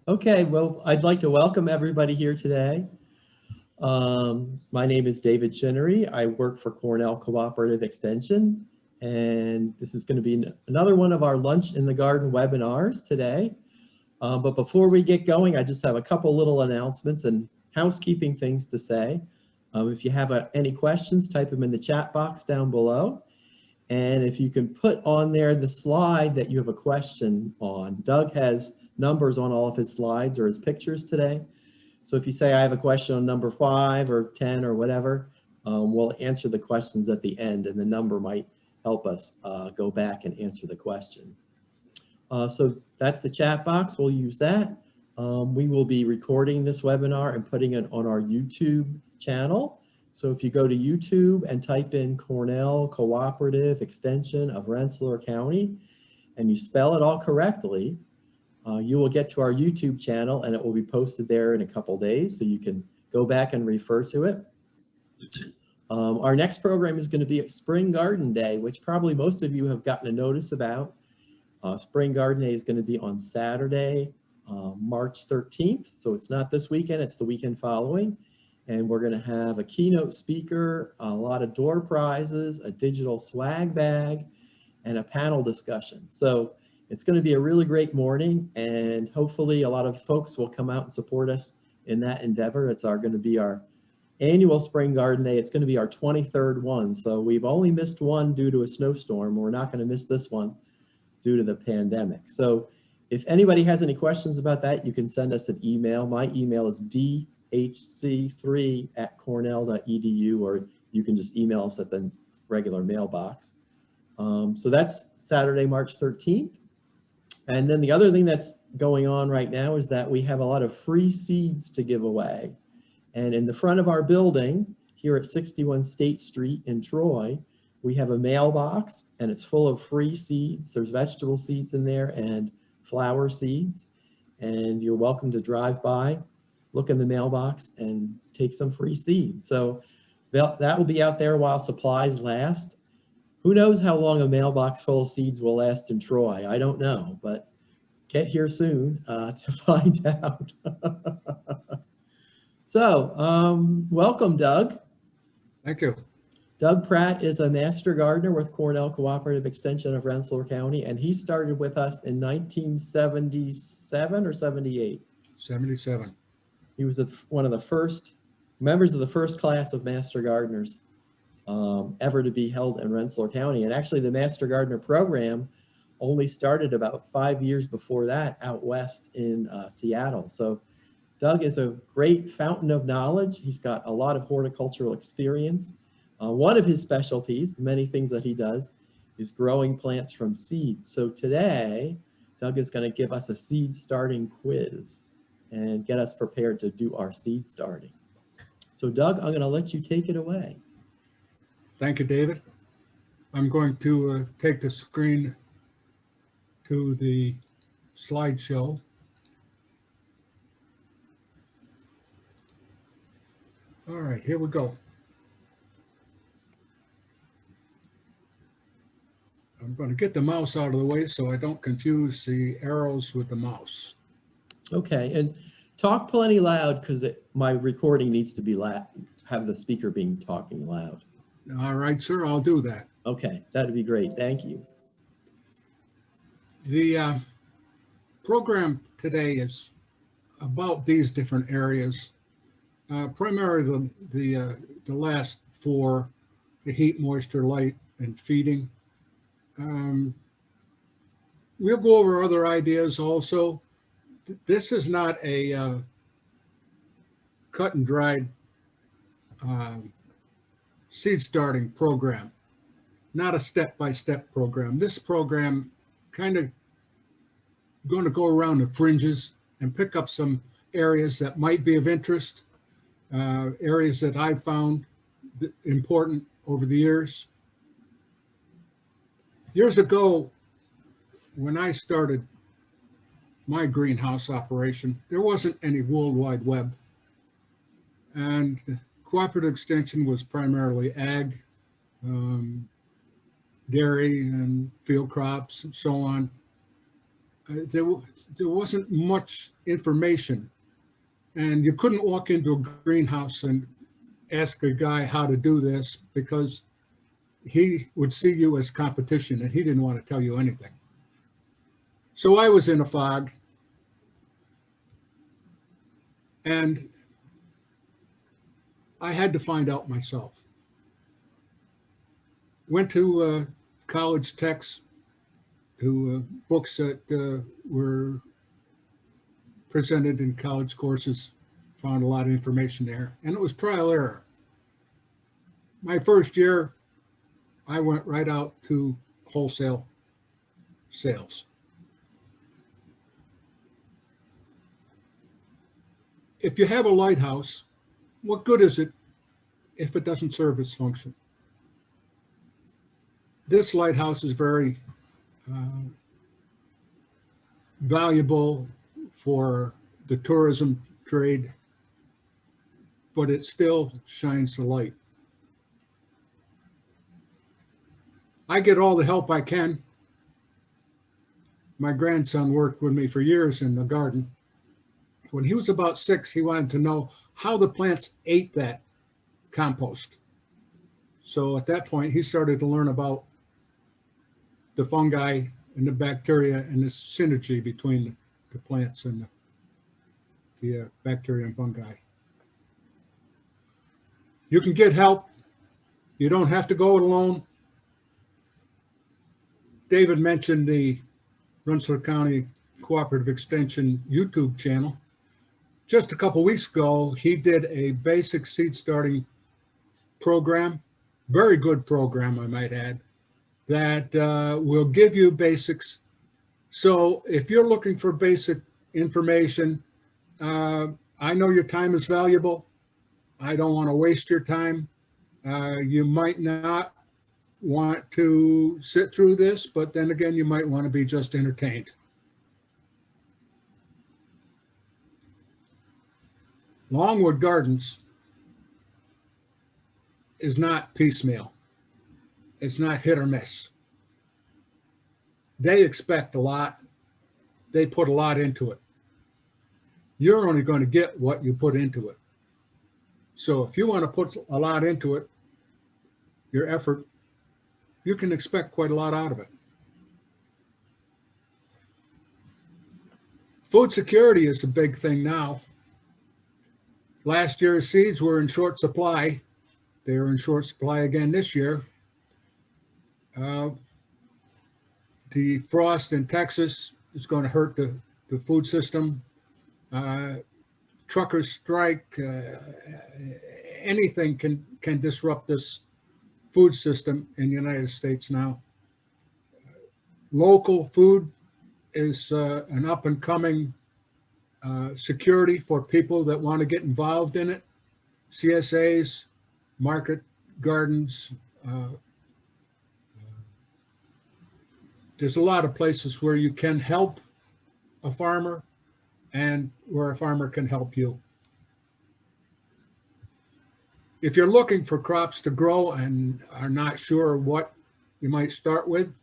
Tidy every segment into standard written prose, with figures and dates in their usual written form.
Okay, well, I'd like to welcome everybody here today. My name is David Chinnery. I work for Cornell Cooperative Extension, and this is going to be another one of our Lunch in the Garden webinars today. But before we get going, I just have a couple little announcements and housekeeping things to say. If you have any questions, type them in the chat box down below. And if you can put on there the slide that you have a question on. Doug has numbers on all of his slides or his pictures today. So if you say, I have a question on number 5 or 10 or whatever, we'll answer the questions at the end, and the number might help us go back and answer the question. So that's the chat box. We'll use that. We will be recording this webinar and putting it on our YouTube channel. So if you go to YouTube and type in Cornell Cooperative Extension of Rensselaer County, and you spell it all correctly, you will get to our YouTube channel, and it will be posted there in a couple days, so you can go back and refer to it. Our next program is going to be Spring Garden Day, which probably most of you have gotten a notice about. Spring Garden Day is going to be on Saturday, March 13th. So it's not this weekend, it's the weekend following. And we're going to have a keynote speaker, a lot of door prizes, a digital swag bag, and a panel discussion. So it's going to be a really great morning, and hopefully a lot of folks will come out and support us in that endeavor. It's going to be our annual Spring Garden Day. It's going to be our 23rd one. So we've only missed one due to a snowstorm. We're not going to miss this one due to the pandemic. So if anybody has any questions about that, you can send us an email. My email is dhc3@cornell.edu, or you can just email us at the regular mailbox. So that's Saturday, March 13th. And then the other thing that's going on right now is that we have a lot of free seeds to give away. And in the front of our building here at 61 State Street in Troy, we have a mailbox, and it's full of free seeds. There's vegetable seeds in there and flower seeds. And you're welcome to drive by, look in the mailbox, and take some free seeds. So that will be out there while supplies last. Who knows how long a mailbox full of seeds will last in Troy? I don't know, but get here soon to find out. So, welcome, Doug. Thank you. Doug Pratt is a master gardener with Cornell Cooperative Extension of Rensselaer County, and he started with us in 1977 or 78? 77. He was one of the first members of the first class of master gardeners ever to be held in Rensselaer County. And actually the Master Gardener program only started about 5 years before that out west in Seattle. So Doug is a great fountain of knowledge. He's got a lot of horticultural experience. One of his specialties, many things that he does, is growing plants from seeds. So today, Doug is going to give us a seed starting quiz and get us prepared to do our seed starting. So Doug, I'm going to let you take it away. Thank you, David. I'm going to take the screen to the slideshow. All right, here we go. I'm going to get the mouse out of the way so I don't confuse the arrows with the mouse. Okay, and talk plenty loud because my recording needs to be loud, have the speaker being talking loud. All right, sir, I'll do that. Okay, that'd be great. Thank you. The program today is about these different areas. Primarily the last 4, the heat, moisture, light, and feeding. We'll go over other ideas also. This is not a cut and dried seed starting program, not a step-by-step program. This program kind of going to go around the fringes and pick up some areas that might be of interest, areas that I've found important over the years. Years ago, when I started my greenhouse operation, there wasn't any World Wide Web. And cooperative extension was primarily ag, dairy and field crops and so on. there wasn't much information, and you couldn't walk into a greenhouse and ask a guy how to do this because he would see you as competition and he didn't want to tell you anything. So I was in a fog, and I had to find out myself. Went to college texts, to books that were presented in college courses, found a lot of information there, and it was trial error. My first year, I went right out to wholesale sales. If you have a lighthouse, what good is it if it doesn't serve its function? This lighthouse is very valuable for the tourism trade, but it still shines the light. I get all the help I can. My grandson worked with me for years in the garden. When he was about 6, he wanted to know how the plants ate that compost. So at that point, he started to learn about the fungi and the bacteria and the synergy between the plants and the bacteria and fungi. You can get help. You don't have to go it alone. David mentioned the Rensselaer County Cooperative Extension YouTube channel. Just a couple weeks ago, he did a basic seed starting program, very good program, I might add, that will give you basics. So if you're looking for basic information, I know your time is valuable. I don't want to waste your time. You might not want to sit through this, but then again, you might want to be just entertained. Longwood Gardens is not piecemeal. It's not hit or miss. They expect a lot. They put a lot into it. You're only going to get what you put into it. So if you want to put a lot into it, your effort, you can expect quite a lot out of it. Food security is a big thing now. Last year's seeds were in short supply. They are in short supply again this year. The frost in Texas is going to hurt the food system. Truckers strike, anything can disrupt this food system in the United States now. Local food is an up and coming security for people that want to get involved in it. CSAs, market gardens. There's a lot of places where you can help a farmer and where a farmer can help you. If you're looking for crops to grow and are not sure what you might start with,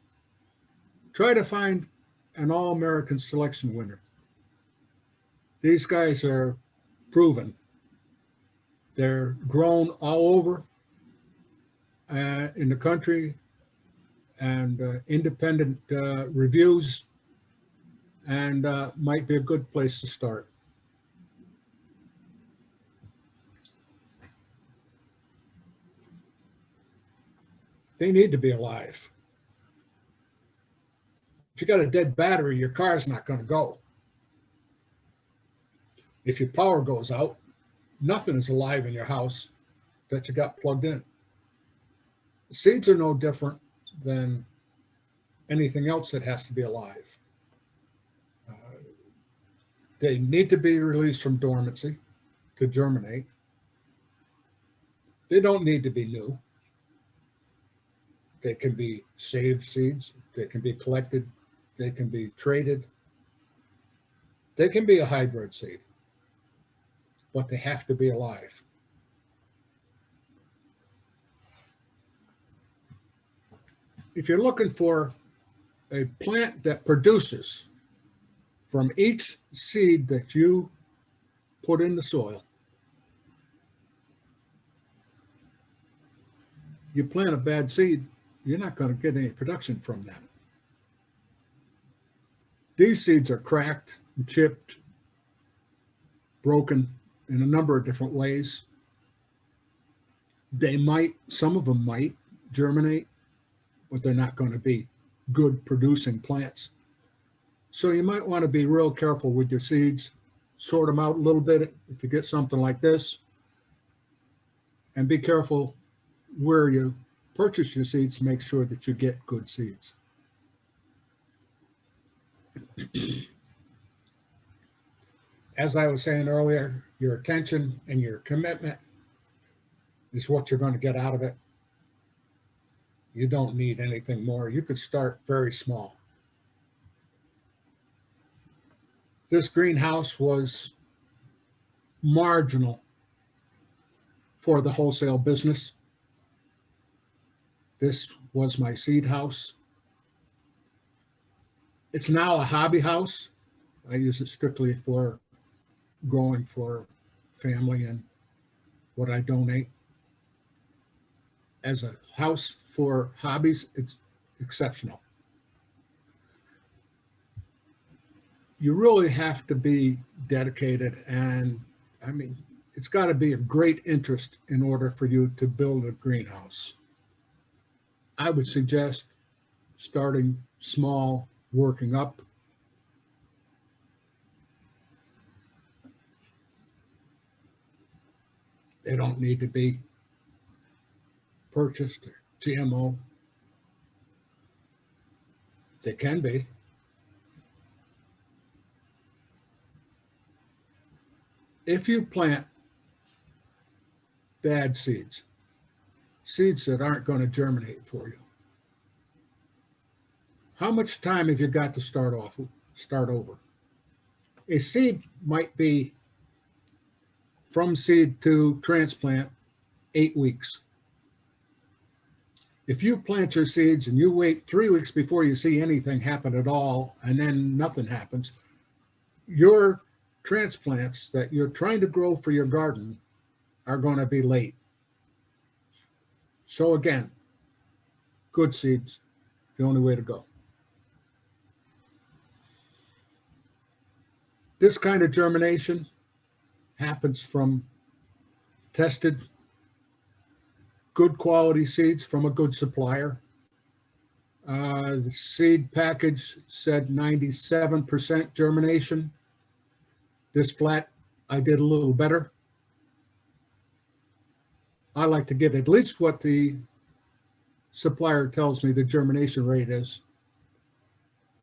try to find an All-American selection winner. These guys are proven. They're grown all over in the country, and independent reviews, and might be a good place to start. They need to be alive. If you got a dead battery, your car's not going to go. If your power goes out, nothing is alive in your house that you got plugged in. Seeds are no different than anything else that has to be alive. They need to be released from dormancy to germinate. They don't need to be new. They can be saved seeds. They can be collected. They can be traded. They can be a hybrid seed, but they have to be alive. If you're looking for a plant that produces, From each seed that you put in the soil, you plant a bad seed, you're not going to get any production from that. These seeds are cracked and chipped, broken in a number of different ways. They might, some of them might germinate, but they're not going to be good producing plants. So you might want to be real careful with your seeds, sort them out a little bit if you get something like this, and be careful where you purchase your seeds to make sure that you get good seeds. As I was saying earlier, your attention and your commitment is what you're going to get out of it. You don't need anything more. You could start very small. This greenhouse was marginal for the wholesale business. This was my seed house. It's now a hobby house. I use it strictly for growing for family and what I donate. As a house for hobbies, it's exceptional. You really have to be dedicated, and I mean, it's got to be a great interest in order for you to build a greenhouse. I would suggest starting small, working up. They don't need to be purchased or GMO. They can be. If you plant bad seeds, seeds that aren't going to germinate for you, how much time have you got to start over? A seed might be from seed to transplant 8 weeks. If you plant your seeds and you wait 3 weeks before you see anything happen at all, and then nothing happens, your transplants that you're trying to grow for your garden are going to be late. So again, good seeds, the only way to go. This kind of germination happens from tested, good quality seeds from a good supplier. The seed package said 97% germination. This flat, I did a little better. I like to get at least what the supplier tells me the germination rate is,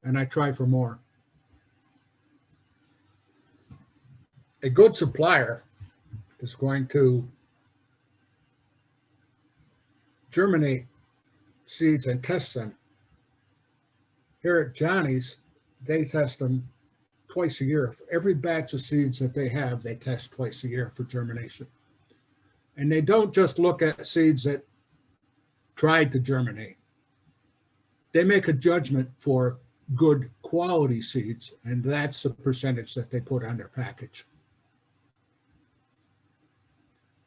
and I try for more. A good supplier is going to germinate seeds and test them. Here at Johnny's, they test them twice a year. For every batch of seeds that they have, they test twice a year for germination. And they don't just look at seeds that tried to germinate. They make a judgment for good quality seeds, and that's the percentage that they put on their package.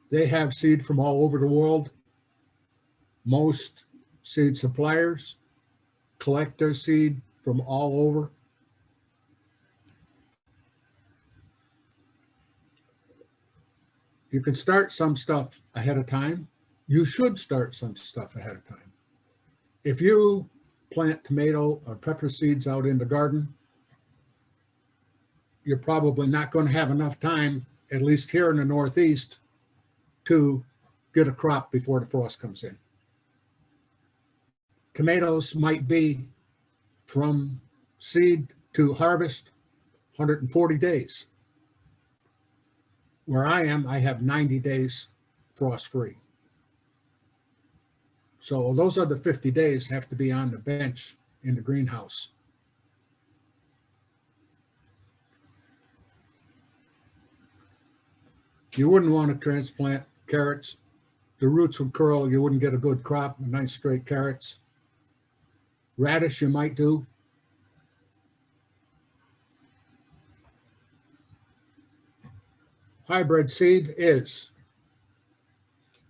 They have seed from all over the world. Most seed suppliers collect their seed from all over. You can start some stuff ahead of time. You should start some stuff ahead of time. If you plant tomato or pepper seeds out in the garden, you're probably not going to have enough time, at least here in the Northeast, to get a crop before the frost comes in. Tomatoes might be from seed to harvest 140 days. Where I am, I have 90 days frost-free. So those other 50 days have to be on the bench in the greenhouse. You wouldn't want to transplant carrots. The roots would curl. You wouldn't get a good crop, nice straight carrots. Radish you might do. hybrid seed is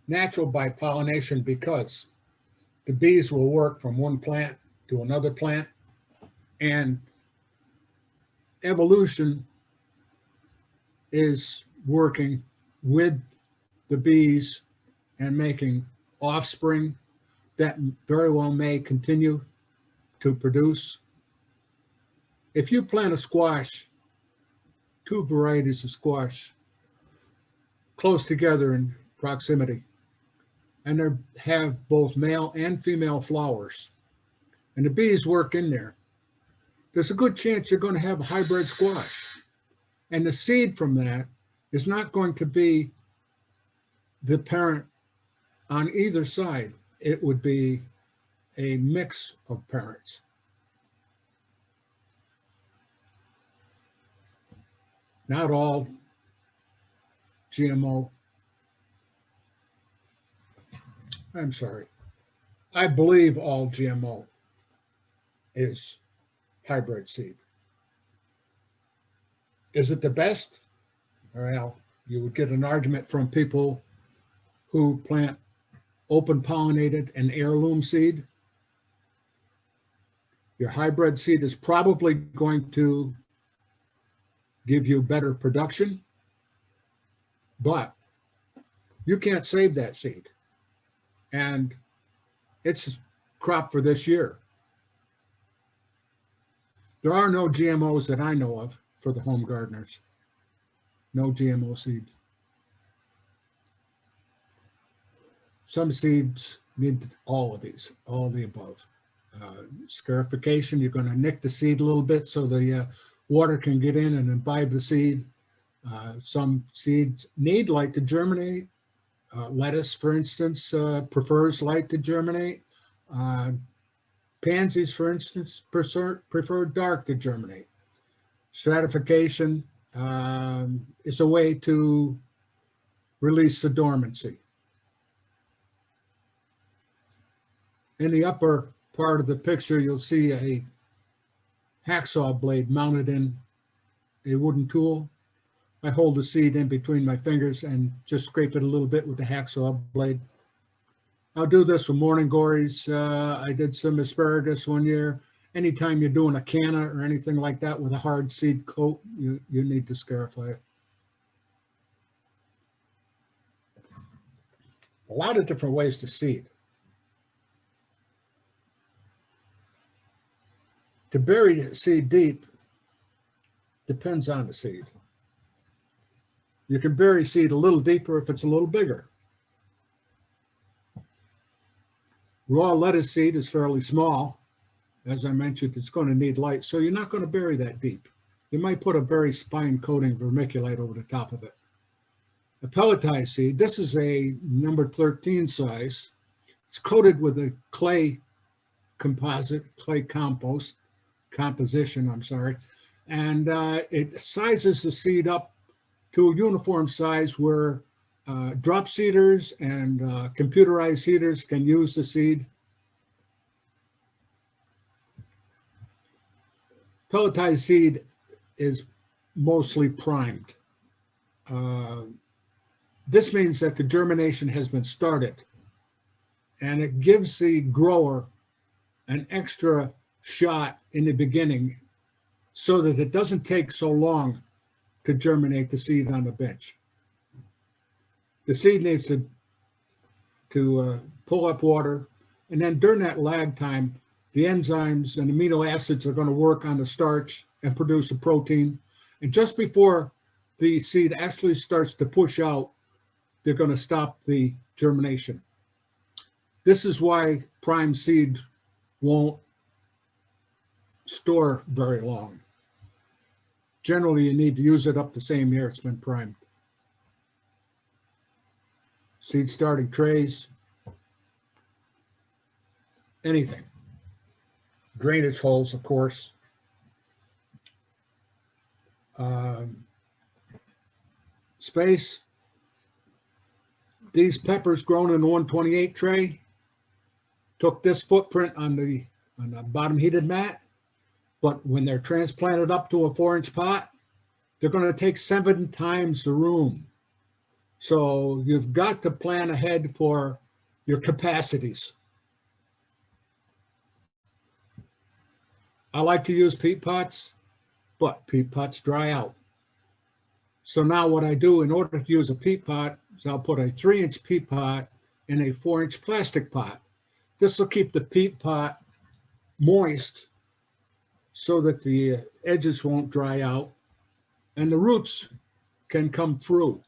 natural by pollination because the bees will work from one plant to another plant, and evolution is working with the bees and making offspring that very well may continue to produce. If you plant a squash, two varieties of squash, close together in proximity, and they have both male and female flowers, and the bees work in there, there's a good chance you're going to have a hybrid squash. And the seed from that is not going to be the parent on either side. It would be a mix of parents. Not all GMO. I'm sorry. I believe all GMO is hybrid seed. Is it the best? Well, you would get an argument from people who plant open pollinated and heirloom seed. Your hybrid seed is probably going to give you better production, but you can't save that seed. And it's crop for this year. There are no GMOs that I know of for the home gardeners. No GMO seed. Some seeds need all of these, all of the above. Scarification, you're going to nick the seed a little bit so the water can get in and imbibe the seed. Some seeds need light to germinate. Lettuce, for instance, prefers light to germinate. Pansies, for instance, prefer dark to germinate. Stratification is a way to release the dormancy. In the upper part of the picture, you'll see a hacksaw blade mounted in a wooden tool. I hold the seed in between my fingers and just scrape it a little bit with the hacksaw blade. I'll do this with morning glories. I did some asparagus one year. Anytime you're doing a canna or anything like that with a hard seed coat, you need to scarify it. A lot of different ways to seed. To bury seed deep depends on the seed. You can bury seed a little deeper if it's a little bigger. Raw lettuce seed is fairly small. As I mentioned, it's going to need light, so you're not going to bury that deep. You might put a very fine coating vermiculite over the top of it. A pelletized seed, this is a number 13 size. It's coated with a clay composition, and it sizes the seed up to a uniform size where drop seeders and computerized seeders can use the seed. Pelletized seed is mostly primed. This means that the germination has been started, and it gives the grower an extra shot in the beginning so that it doesn't take so long to germinate the seed on the bench. The seed needs to pull up water, and then during that lag time, the enzymes and amino acids are going to work on the starch and produce a protein. And just before the seed actually starts to push out, they're going to stop the germination. This is why prime seed won't store very long. Generally, you need to use it up the same year it's been primed. Seed starting trays, anything. Drainage holes, of course. Space. These peppers grown in the 128 tray took this footprint on the bottom heated mat, but when they're transplanted up to a 4-inch pot, they're going to take 7 times the room So you've got to plan ahead for your capacities. I like to use peat pots, but peat pots dry out. So now what I do in order to use a peat pot is I'll put a 3-inch peat pot in a 4-inch plastic pot. This will keep the peat pot moist so that the edges won't dry out and the roots can come through,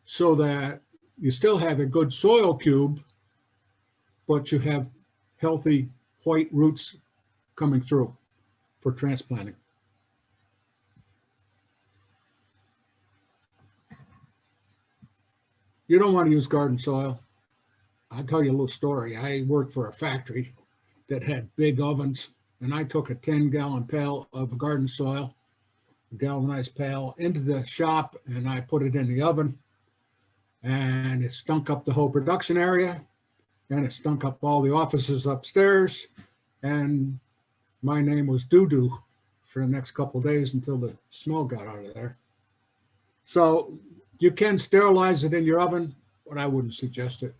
so that you still have a good soil cube, but you have healthy white roots coming through for transplanting. You don't want to use garden soil. I'll tell you a little story. I worked for a factory that had big ovens, and I took a 10-gallon pail of garden soil, a galvanized pail, into the shop, and I put it in the oven, and it stunk up the whole production area, and it stunk up all the offices upstairs, and my name was doo-doo for the next couple of days until the smell got out of there. So you can sterilize it in your oven, but I wouldn't suggest it.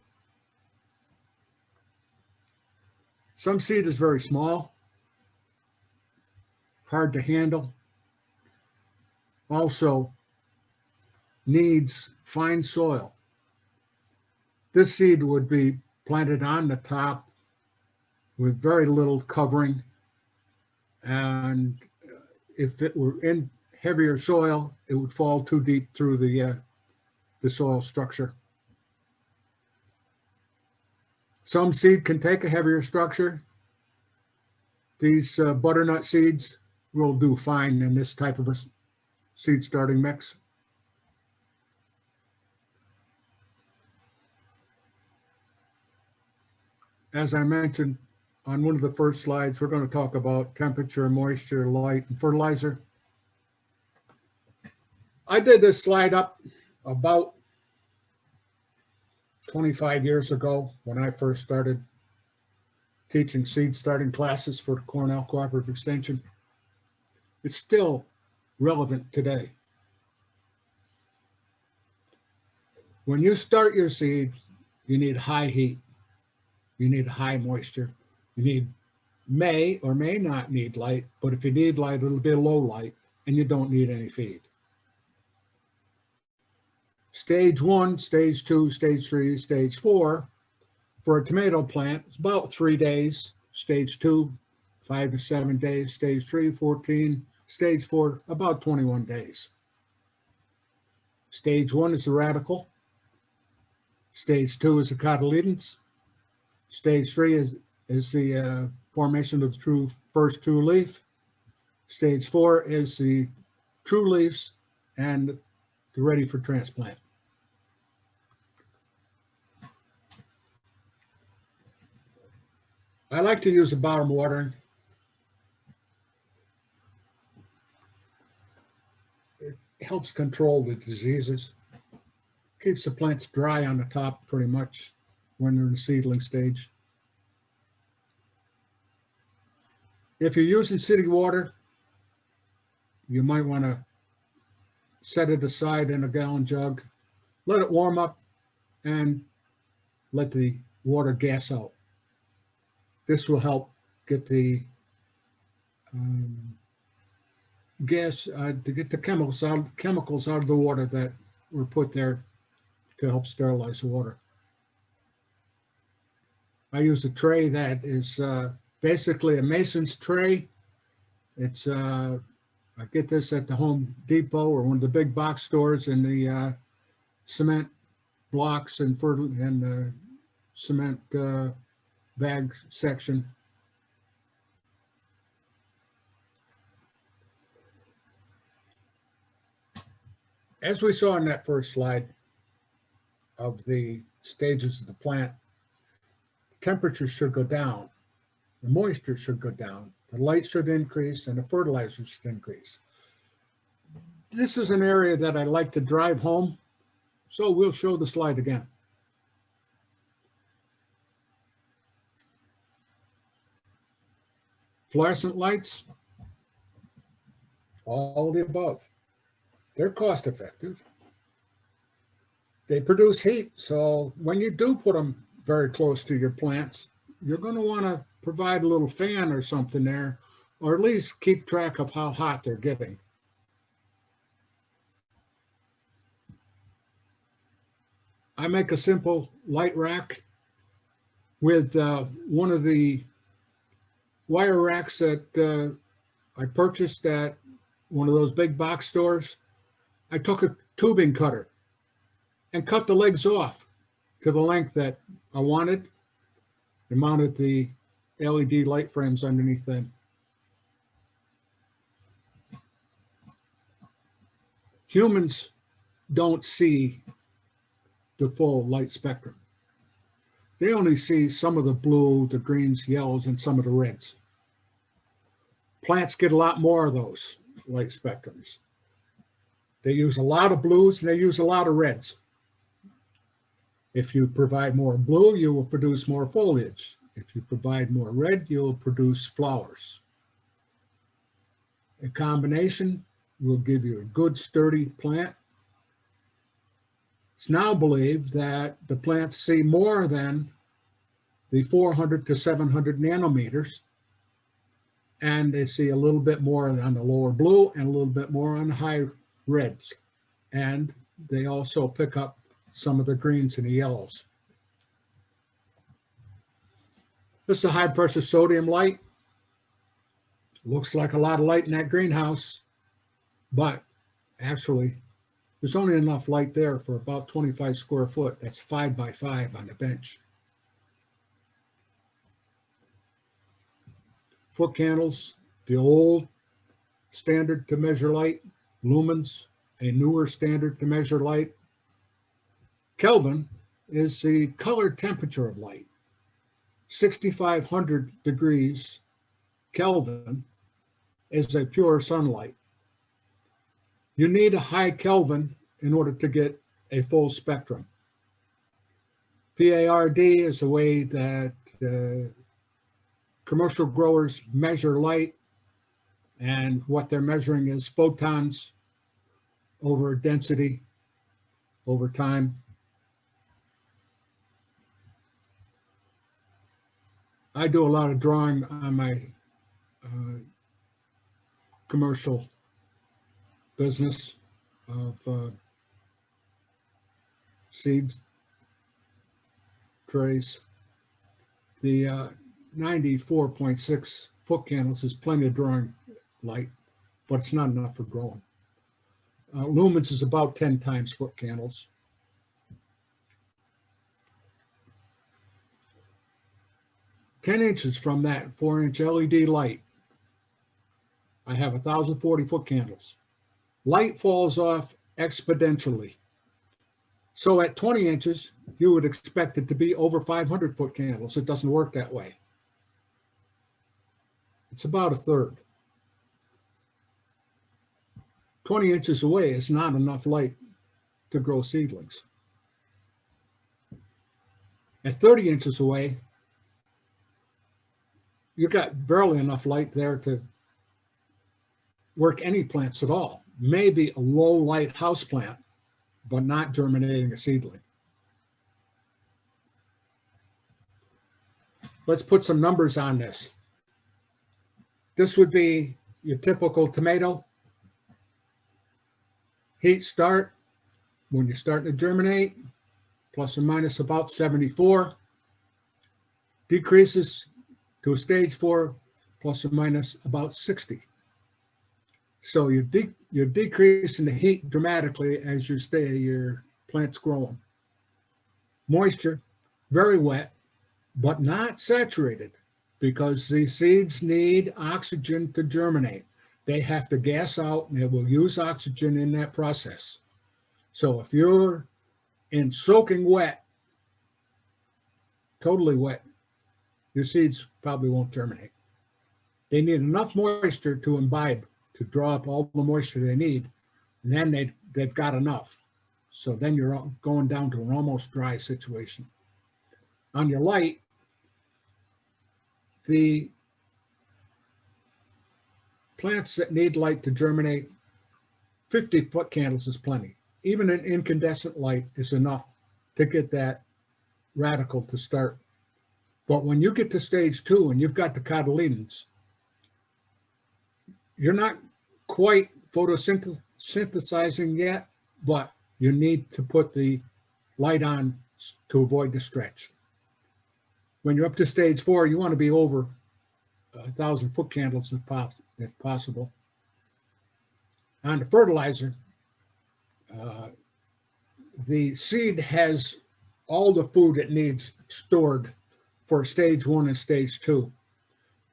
Some seed is very small, hard to handle. Also needs fine soil. This seed would be planted on the top with very little covering. And if it were in heavier soil, it would fall too deep through the soil structure. Some seed can take a heavier structure. These butternut seeds will do fine in this type of a seed starting mix. As I mentioned on one of the first slides, we're going to talk about temperature, moisture, light, and fertilizer. I did this slide up about 25 years ago when I first started teaching seed starting classes for Cornell Cooperative Extension. It's still relevant today. When you start your seed, you need high heat, you need high moisture, you may or may not need light, but if you need light, it'll be low light, and you don't need any feed. Stage 1, stage 2, stage 3, stage 4 for a tomato plant is about 3 days. Stage 2, 5 to 7 days. Stage 3, 14. Stage 4, about 21 days. Stage 1 is the radicle. Stage 2 is the cotyledons. Stage 3 is the formation of the first true leaf. Stage 4 is the true leaves and ready for transplant. I like to use a bottom watering. It helps control the diseases. Keeps the plants dry on the top pretty much when they're in the seedling stage. If you're using city water, you might want to set it aside in a gallon jug, let it warm up, and let the water gas out. This will help get the gas, to get the chemicals out of the water that were put there to help sterilize the water. I use a tray that is basically a mason's tray. It's I get this at the Home Depot or one of the big box stores in the cement blocks and cement bag section. As we saw in that first slide of the stages of the plant, temperature should go down, the moisture should go down, the light should increase, and the fertilizer should increase. This is an area that I like to drive home, so we'll show the slide again. Fluorescent lights, all the above. They're cost effective. They produce heat. So when you do put them very close to your plants, you're going to want to provide a little fan or something there, or at least keep track of how hot they're getting. I make a simple light rack with one of the wire racks that I purchased at one of those big box stores. I took a tubing cutter and cut the legs off to the length that I wanted and mounted the LED light frames underneath them. Humans don't see the full light spectrum. They only see some of the blue, the greens, yellows, and some of the reds. Plants get a lot more of those light spectrums. They use a lot of blues and they use a lot of reds. If you provide more blue, you will produce more foliage. If you provide more red, you will produce flowers. A combination will give you a good, sturdy plant. It's now believed that the plants see more than the 400 to 700 nanometers, and they see a little bit more on the lower blue and a little bit more on the high reds. And they also pick up some of the greens and the yellows. This is a high pressure sodium light. Looks like a lot of light in that greenhouse, but actually there's only enough light there for about 25 square foot. That's 5 by 5 on the bench. Foot candles, the old standard to measure light. Lumens, a newer standard to measure light. Kelvin is the color temperature of light. 6,500 degrees Kelvin is a pure sunlight. You need a high Kelvin in order to get a full spectrum. PARD is a way that commercial growers measure light, and what they're measuring is photons over density over time. I do a lot of drawing on my commercial business of seeds, trays. The 94.6 foot candles is plenty of drawing light, but it's not enough for growing. Lumens is about 10 times foot candles. Ten inches from that 4-inch LED light, I have 1,040 foot candles. Light falls off exponentially. So at 20 inches, you would expect it to be over 500 foot candles. It doesn't work that way. It's about a third. 20 inches away is not enough light to grow seedlings. At 30 inches away, you've got barely enough light there to work any plants at all. Maybe a low light house plant, but not germinating a seedling. Let's put some numbers on this. This would be your typical tomato. Heat start, when you're starting to germinate, plus or minus about 74. Decreases to a stage 4, plus or minus about 60. So you're decreasing the heat dramatically as your plant's growing. Moisture, very wet, but not saturated, because the seeds need oxygen to germinate. They have to gas out, and they will use oxygen in that process. So if you're in soaking wet, totally wet, your seeds probably won't germinate. They need enough moisture to imbibe, to draw up all the moisture they need, and then they've got enough. So then you're going down to an almost dry situation. On your light, the plants that need light to germinate, 50 foot candles is plenty. even an incandescent light is enough to get that radicle to start. But when you get to stage 2 and you've got the cotyledons, you're not quite photosynthesizing yet, but you need to put the light on to avoid the stretch. When you're up to stage 4, you want to be over 1,000 foot candles if possible. On the fertilizer, the seed has all the food it needs stored for stage 1 and stage 2.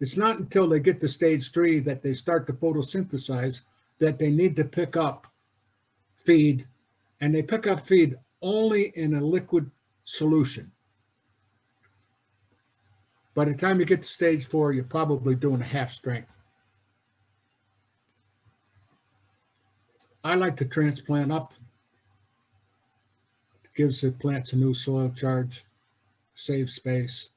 It's not until they get to stage 3 that they start to photosynthesize that they need to pick up feed, and they pick up feed only in a liquid solution. By the time you get to stage 4, you're probably doing a half strength. I like to transplant up. It gives the plants a new soil charge, saves space.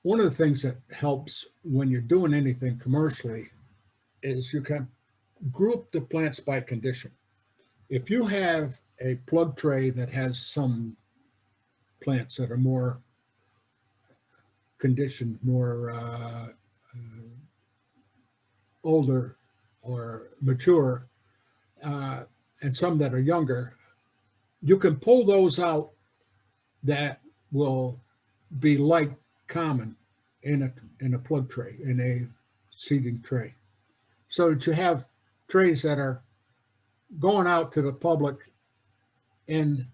One of the things that helps when you're doing anything commercially is you can group the plants by condition. If you have a plug tray that has some plants that are more conditioned, more older or mature, and some that are younger, you can pull those out that will be like common in a plug tray, in a seeding tray, so that you have trays that are going out to the public in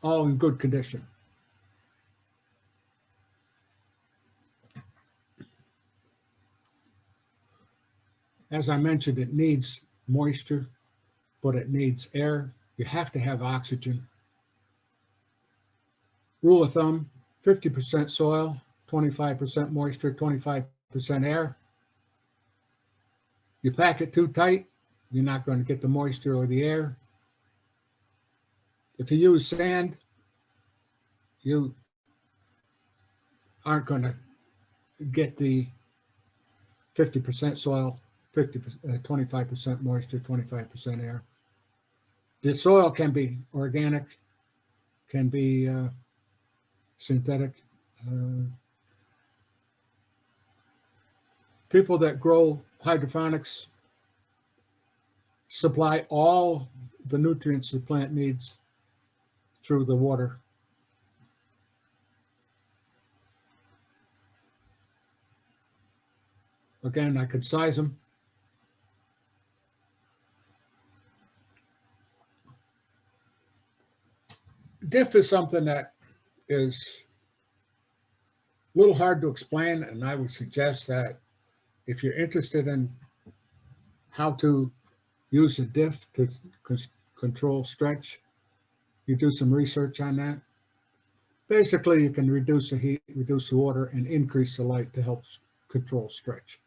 all in good condition. As I mentioned, it needs moisture, but it needs air. You have to have oxygen. Rule of thumb, 50% soil, 25% moisture, 25% air. You pack it too tight, you're not going to get the moisture or the air. If you use sand, you aren't going to get the 50% soil, 25% moisture, 25% air. The soil can be organic, can be synthetic. People that grow hydroponics supply all the nutrients the plant needs through the water. Again, I could size them. Diff is something that is a little hard to explain, and I would suggest that if you're interested in how to use a diff to control stretch, you do some research on that. Basically, you can reduce the heat, reduce the water, and increase the light to help control stretch.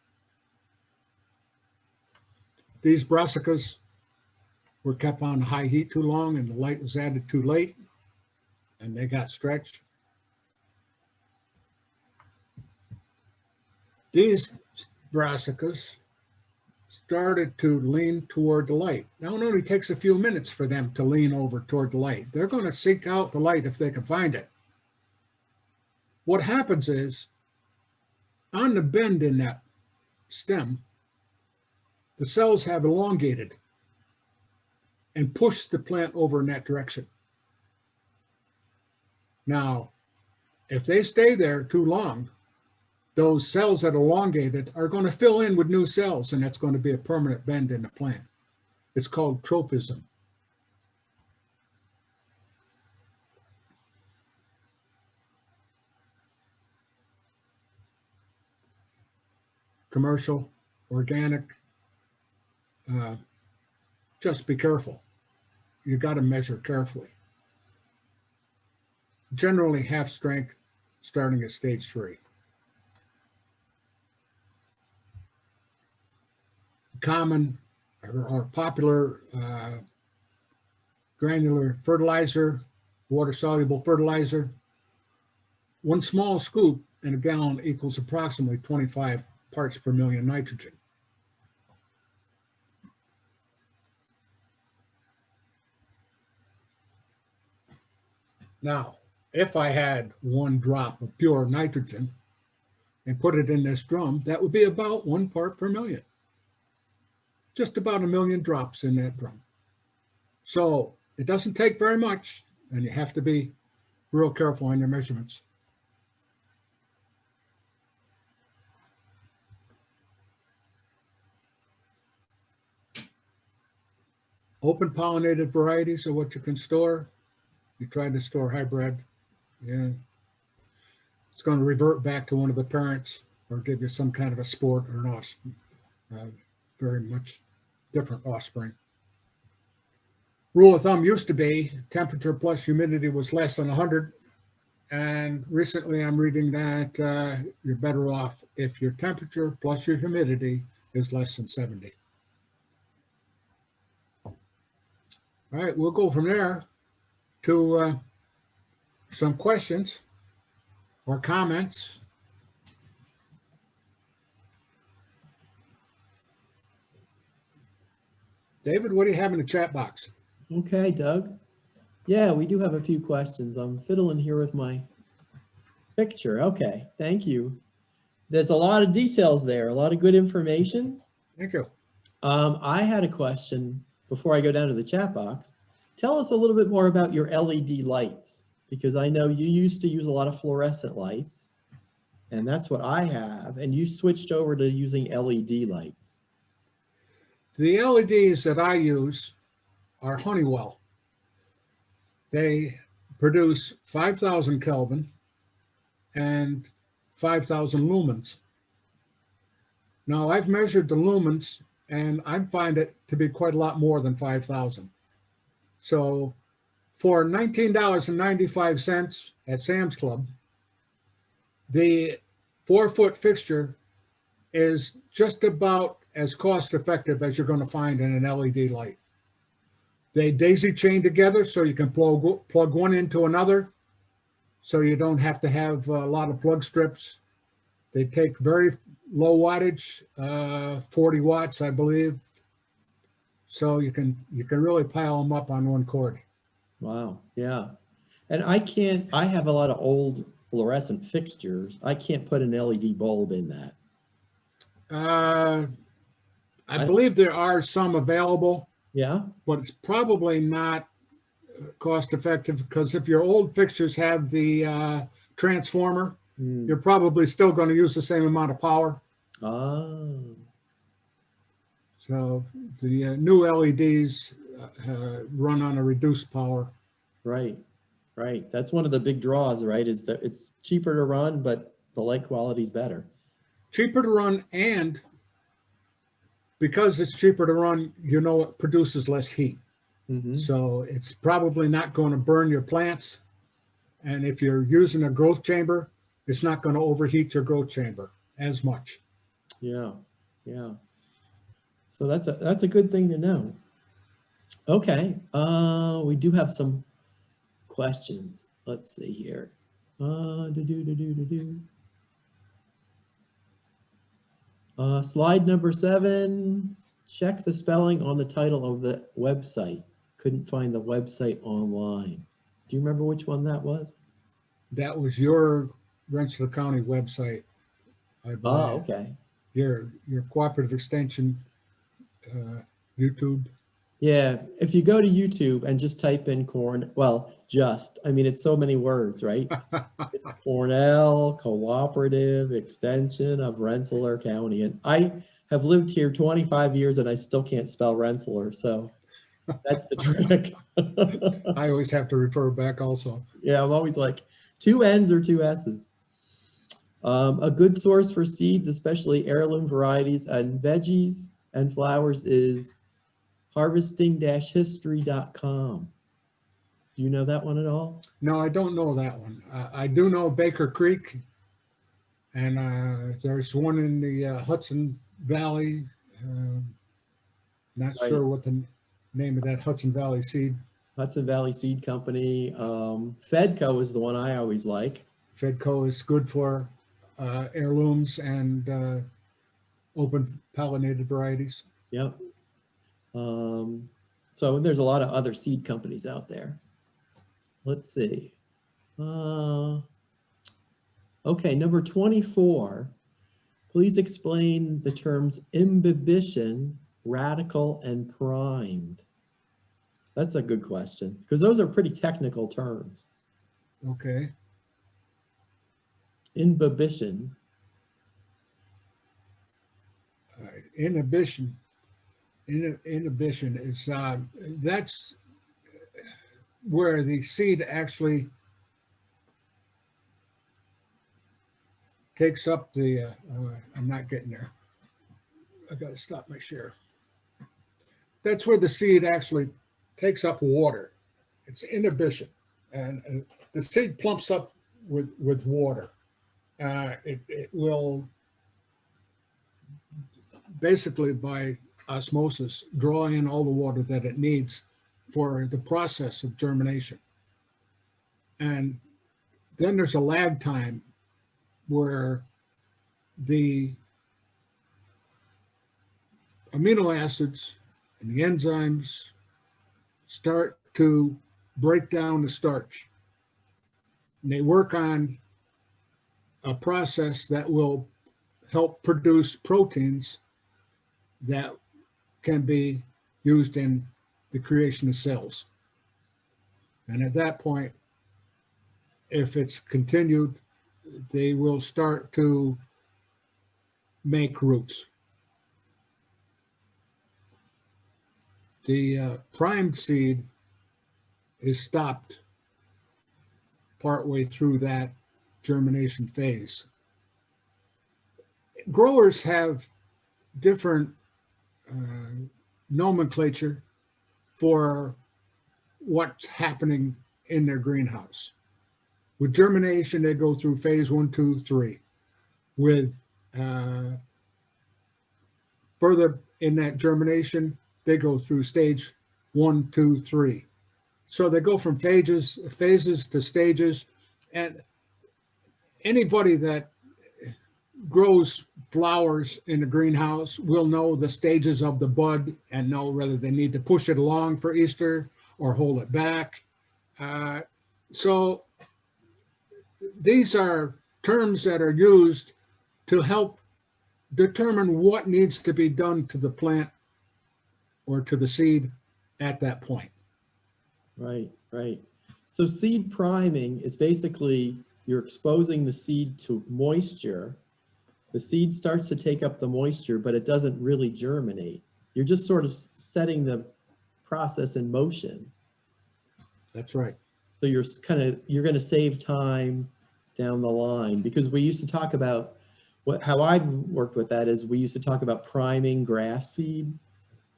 These brassicas were kept on high heat too long, and the light was added too late, and they got stretched. These brassicas started to lean toward the light. Now it only takes a few minutes for them to lean over toward the light. They're going to seek out the light if they can find it. What happens is, on the bend in that stem, the cells have elongated and pushed the plant over in that direction. Now, if they stay there too long, those cells that elongated are going to fill in with new cells, and that's going to be a permanent bend in the plant. It's called tropism. Commercial, organic, just be careful. You got to measure carefully. Generally half strength, starting at stage 3. Common or popular granular fertilizer, water-soluble fertilizer. 1 small scoop in a gallon equals approximately 25 parts per million nitrogen. Now, if I had 1 drop of pure nitrogen and put it in this drum, that would be about 1 part per million. Just about 1,000,000 drops in that drum. So it doesn't take very much, and you have to be real careful on your measurements. Open pollinated varieties are what you can store. You try to store hybrid, and it's going to revert back to one of the parents or give you some kind of a sport or an offspring, very much different offspring. Rule of thumb used to be temperature plus humidity was less than 100. And recently I'm reading that you're better off if your temperature plus your humidity is less than 70. All right, we'll go from there to some questions or comments. David, what do you have in the chat box? Okay, Doug. Yeah, we do have a few questions. I'm fiddling here with my picture. Okay, thank you. There's a lot of details there, a lot of good information. Thank you. I had a question before I go down to the chat box. Tell us a little bit more about your LED lights, because I know you used to use a lot of fluorescent lights, and that's what I have, and you switched over to using LED lights. The LEDs that I use are Honeywell. They produce 5,000 Kelvin and 5,000 lumens. Now, I've measured the lumens, and I find it to be quite a lot more than 5,000. So for $19.95 at Sam's Club, the 4-foot fixture is just about as cost effective as you're going to find in an LED light. They daisy chain together so you can plug one into another, so you don't have to have a lot of plug strips. They take very low wattage, 40 watts, I believe. So you can really pile them up on one cord. Wow, yeah. And I have a lot of old fluorescent fixtures. I can't put an LED bulb in that. I believe there are some available. Yeah. But it's probably not cost effective, because if your old fixtures have the transformer, you're probably still going to use the same amount of power. Oh. So the new LEDs run on a reduced power. Right, right. That's one of the big draws, right? Is that it's cheaper to run, but the light quality is better. Cheaper to run, and because it's cheaper to run, it produces less heat. Mm-hmm. So it's probably not going to burn your plants. And if you're using a growth chamber, it's not going to overheat your growth chamber as much. Yeah, yeah. So that's a good thing to know. Okay, we do have some questions. Let's see here. Slide number 7. Check the spelling on the title of the website. Couldn't find the website online. Do you remember which one that was? That was your Rensselaer County website, I believe. Oh, okay. Your cooperative extension YouTube. Yeah, if you go to YouTube and just type in it's so many words, right? It's Cornell Cooperative Extension of Rensselaer County. And I have lived here 25 years and I still can't spell Rensselaer, so that's the trick. I always have to refer back also. Yeah, I'm always like 2 N's or 2 S's. A good source for seeds, especially heirloom varieties and veggies and flowers, is harvesting-history.com. Do you know that one at all? No, I don't know that one. I do know Baker Creek, and there's one in the Hudson Valley. Not sure what the name of that Hudson Valley seed. Hudson Valley Seed Company. Fedco is the one I always like. Fedco is good for heirlooms and open pollinated varieties. Yep. So there's a lot of other seed companies out there. Let's see. Okay, number 24. Please explain the terms imbibition, radical, and primed. That's a good question because those are pretty technical terms. Okay. Imbibition. All right. Inhibition. Inhibition is that's where the seed actually takes up the. I'm not getting there. I got to stop my share. That's where the seed actually takes up water. It's inhibition, and the seed plumps up with water. It will basically by osmosis draw in all the water that it needs for the process of germination. And then there's a lag time where the amino acids and the enzymes start to break down the starch. And they work on a process that will help produce proteins that can be used in the creation of cells. And at that point, if it's continued, they will start to make roots. The primed seed is stopped partway through that germination phase. Growers have different nomenclature for what's happening in their greenhouse. With germination, they go through phase 1, 2, 3. With further in that germination, they go through stage 1, 2, 3. So they go from phases to stages. And anybody that grows flowers in the greenhouse will know the stages of the bud and know whether they need to push it along for Easter or hold it back. So these are terms that are used to help determine what needs to be done to the plant or to the seed at that point. Right, right. So seed priming is basically you're exposing the seed to moisture. The seed starts to take up the moisture, but it doesn't really germinate. You're just sort of setting the process in motion. That's right. So you're going to save time down the line, because we used to talk about how I've worked with that is we used to talk about priming grass seed,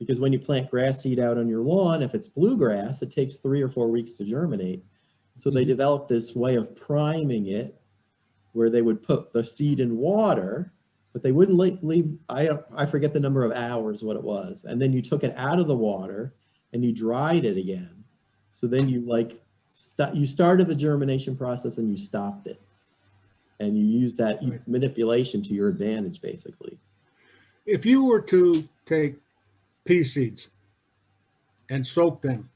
because when you plant grass seed out on your lawn, if it's bluegrass, it takes 3 or 4 weeks to germinate. So they developed this way of priming it where they would put the seed in water, but they wouldn't leave, I forget the number of hours what it was. And then you took it out of the water and you dried it again. So then you you started the germination process and you stopped it. And you use that manipulation to your advantage, basically. If you were to take pea seeds and soak them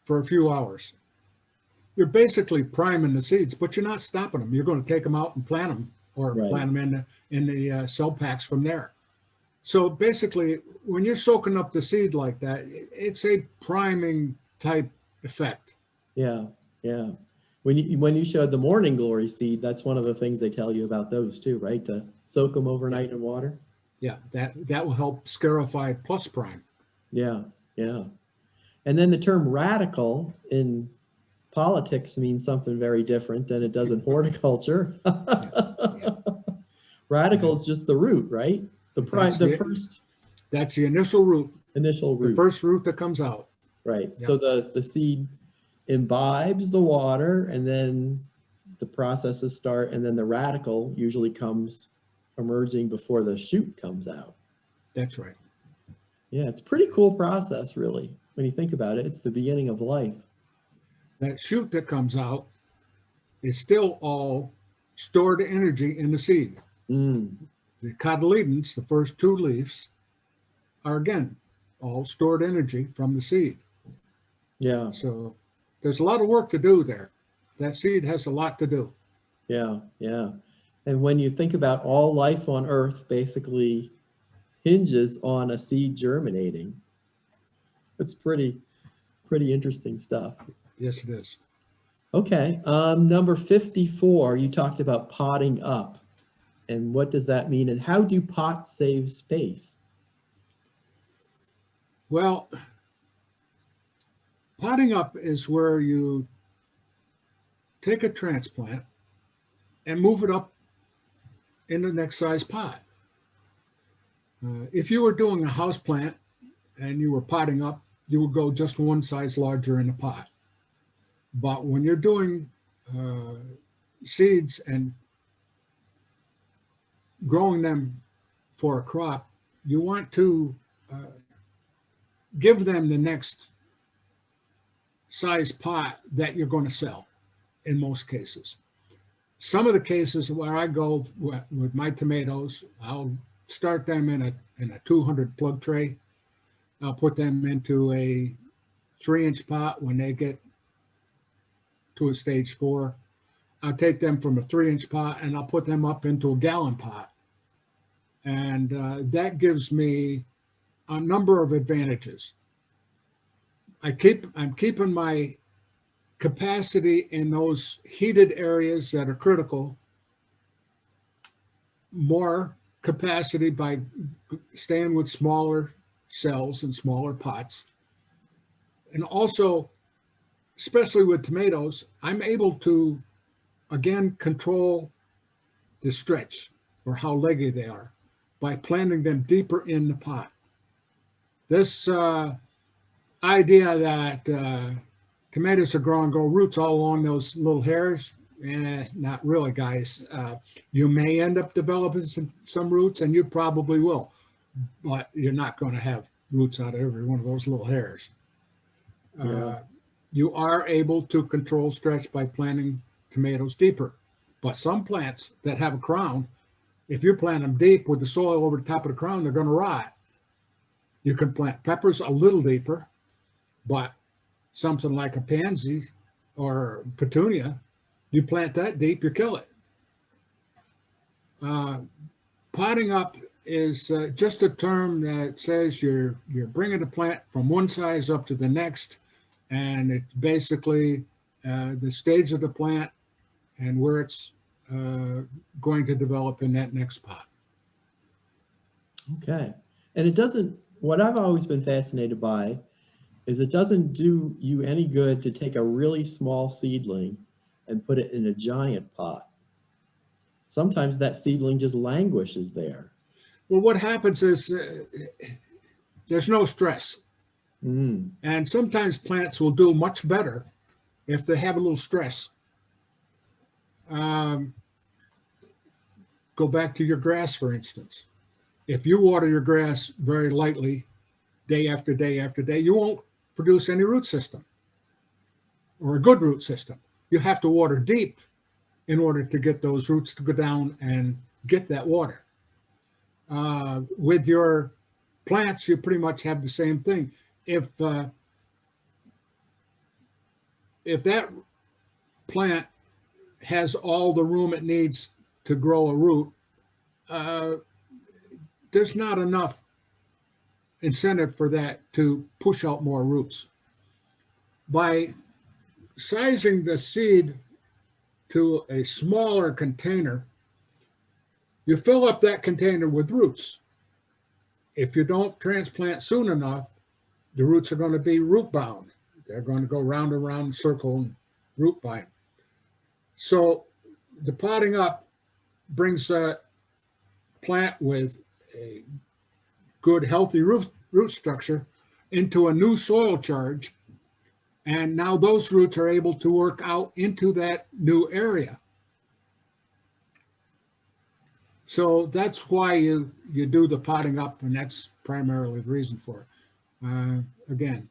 for a few hours, you're basically priming the seeds, but you're not stopping them. You're going to take them out and plant them, or plant them in the cell packs from there. So basically, when you're soaking up the seed like that, it's a priming type effect. Yeah, yeah. When you showed the morning glory seed, that's one of the things they tell you about those too, right? To soak them overnight in water. Yeah, that will help scarify plus prime. Yeah, yeah. And then the term radical in politics means something very different than it does in horticulture. Radical is just the root, right? That's the initial root. Initial root. The first root that comes out. Right. Yep. So the seed imbibes the water, and then the processes start, and then the radical usually comes emerging before the shoot comes out. That's right. Yeah, it's a pretty cool process, really. When you think about it, it's the beginning of life. That shoot that comes out is still all stored energy in the seed. The cotyledons, the first 2 leaves, are again all stored energy from the seed. Yeah. So there's a lot of work to do there. that seed has a lot to do. Yeah, yeah. And when you think about all life on Earth basically hinges on a seed germinating, it's pretty interesting stuff. Yes, it is. Okay, number 54, you talked about potting up. And what does that mean? And how do pots save space? Well, potting up is where you take a transplant and move it up in the next size pot. If you were doing a house plant and you were potting up, you would go just one size larger in the pot. But when you're doing seeds and growing them for a crop, you want to give them the next size pot that you're going to sell in most cases. Some of the cases where I go with my tomatoes, I'll start them in a 200 plug tray. I'll put them into a 3-inch pot when they get to a stage 4. I'll take them from a 3-inch pot and I'll put them up into a gallon pot. And that gives me a number of advantages. I'm keeping my capacity in those heated areas that are critical, more capacity by staying with smaller cells and smaller pots. And also, especially with tomatoes, I'm able to, again, control the stretch or how leggy they are by planting them deeper in the pot. This idea that tomatoes are growing, grow roots all along those little hairs, not really, guys. You may end up developing some roots, and you probably will, but you're not going to have roots out of every one of those little hairs. Yeah. You are able to control stretch by planting tomatoes deeper, but some plants that have a crown, if you plant them deep with the soil over the top of the crown, they're going to rot. You can plant peppers a little deeper, but something like a pansy or petunia, you plant that deep, you kill it. Potting up is just a term that says you're bringing the plant from one size up to the next, and it's basically the stage of the plant and where it's going to develop in that next pot. Okay. And it doesn't, what I've always been fascinated by is it doesn't do you any good to take a really small seedling and put it in a giant pot. Sometimes that seedling just languishes there. Well, what happens is there's no stress. And sometimes plants will do much better if they have a little stress. Go back to your grass, for instance. If you water your grass very lightly, day after day after day, you won't produce any root system or a good root system. You have to water deep in order to get those roots to go down and get that water. With your plants, you pretty much have the same thing. If that plant has all the room it needs to grow a root, there's not enough incentive for that to push out more roots. By sizing the seed to a smaller container, you fill up that container with roots. If you don't transplant soon enough, the roots are going to be root bound. They're going to go round and round in a circle and root bind. So the potting up brings a plant with a good, healthy root structure into a new soil charge. And now those roots are able to work out into that new area. So that's why you do the potting up, and that's primarily the reason for it. Again,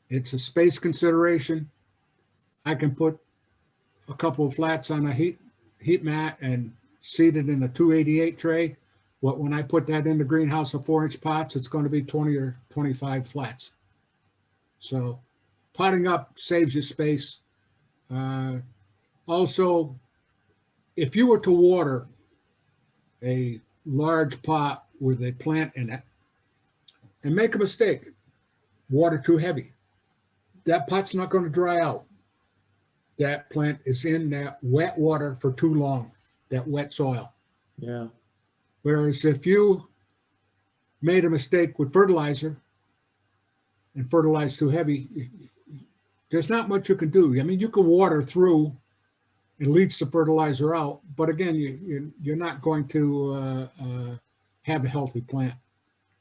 it's a space consideration. I can put a couple of flats on a heat mat and seed it in a 288 tray. When I put that in the greenhouse of 4-inch pots, it's going to be 20 or 25 flats. So potting up saves you space. Also, if you were to water a large pot with a plant in it and make a mistake, water too heavy, that pot's not going to dry out. That plant is in that wet water for too long, that wet soil. Yeah. Whereas if you made a mistake with fertilizer and fertilized too heavy, there's not much you can do. I mean, you can water through and leach the fertilizer out, but again, you're not going to have a healthy plant.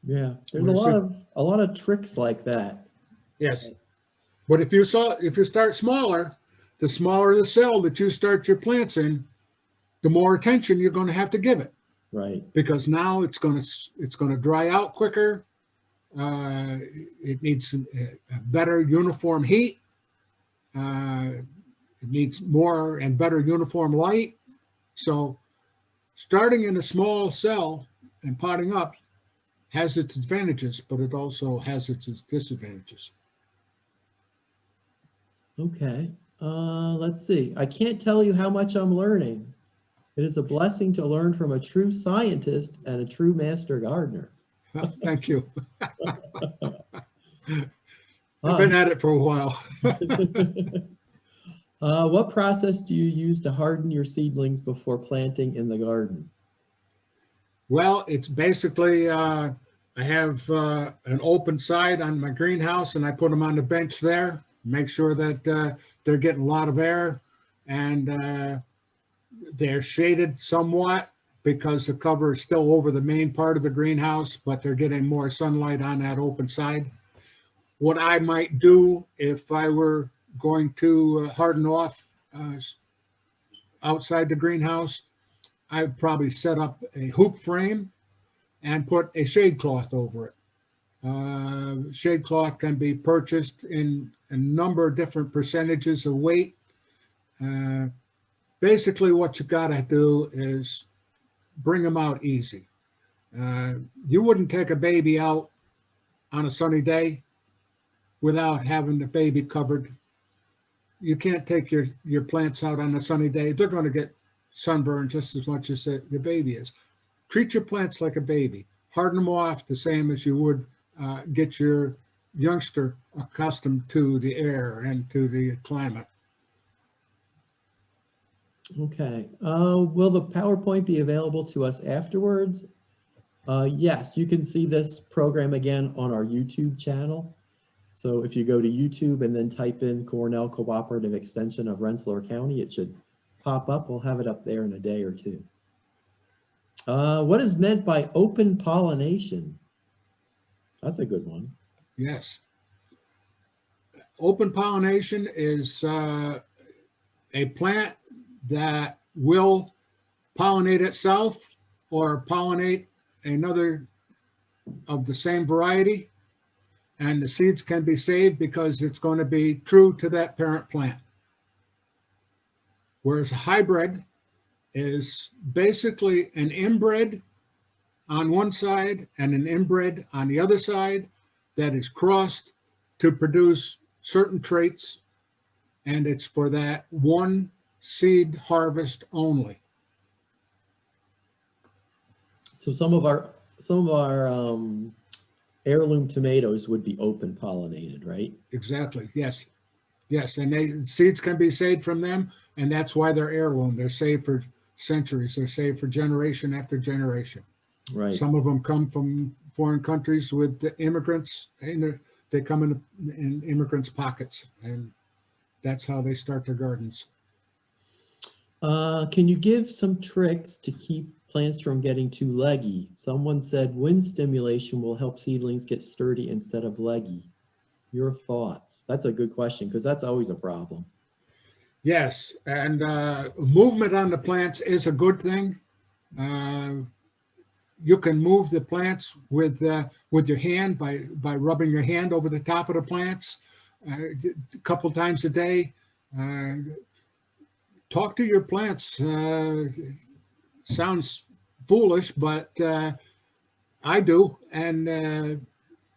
Yeah. There's a lot of tricks like that. Yes, but if you start smaller, the smaller the cell that you start your plants in, the more attention you're going to have to give it. Right. Because now it's going to dry out quicker. It needs a better uniform heat. It needs more and better uniform light. So starting in a small cell and potting up has its advantages, but it also has its disadvantages. Okay. Let's see. I can't tell you how much I'm learning. It is a blessing to learn from a true scientist and a true master gardener. Thank you. I've been at it for a while. What process do you use to harden your seedlings before planting in the garden? Well, it's basically, I have an open side on my greenhouse and I put them on the bench there, make sure that they're getting a lot of air, and they're shaded somewhat because the cover is still over the main part of the greenhouse, but they're getting more sunlight on that open side. What I might do if I were going to harden off outside the greenhouse, I'd probably set up a hoop frame and put a shade cloth over it. Shade cloth can be purchased in a number of different percentages of weight. Basically, what you got to do is bring them out easy. You wouldn't take a baby out on a sunny day without having the baby covered. You can't take your plants out on a sunny day. They're going to get sunburned just as much as the baby is. Treat your plants like a baby. Harden them off the same as you would get your youngster accustomed to the air and to the climate. Okay. Will the PowerPoint be available to us afterwards? Yes, you can see this program again on our YouTube channel. So if you go to YouTube and then type in Cornell Cooperative Extension of Rensselaer County, it should pop up. We'll have it up there in a day or two. What is meant by open pollination? That's a good one. Yes. Open pollination is a plant that will pollinate itself or pollinate another of the same variety, and the seeds can be saved because it's going to be true to that parent plant. Whereas a hybrid is basically an inbred on one side and an inbred on the other side that is crossed to produce certain traits, and it's for that one seed harvest only. So some of our heirloom tomatoes would be open pollinated, right? Exactly. Yes. Yes. And seeds can be saved from them. And that's why they're heirloom. They're saved for centuries. They're saved for generation after generation. Right. Some of them come from foreign countries with the immigrants, and they come in immigrants' pockets. And that's how they start their gardens. Can you give some tricks to keep plants from getting too leggy? Someone said wind stimulation will help seedlings get sturdy instead of leggy. Your thoughts? That's a good question because that's always a problem. Yes, and movement on the plants is a good thing. You can move the plants with your hand by rubbing your hand over the top of the plants a couple times a day. Talk to your plants. Sounds foolish, but I do, and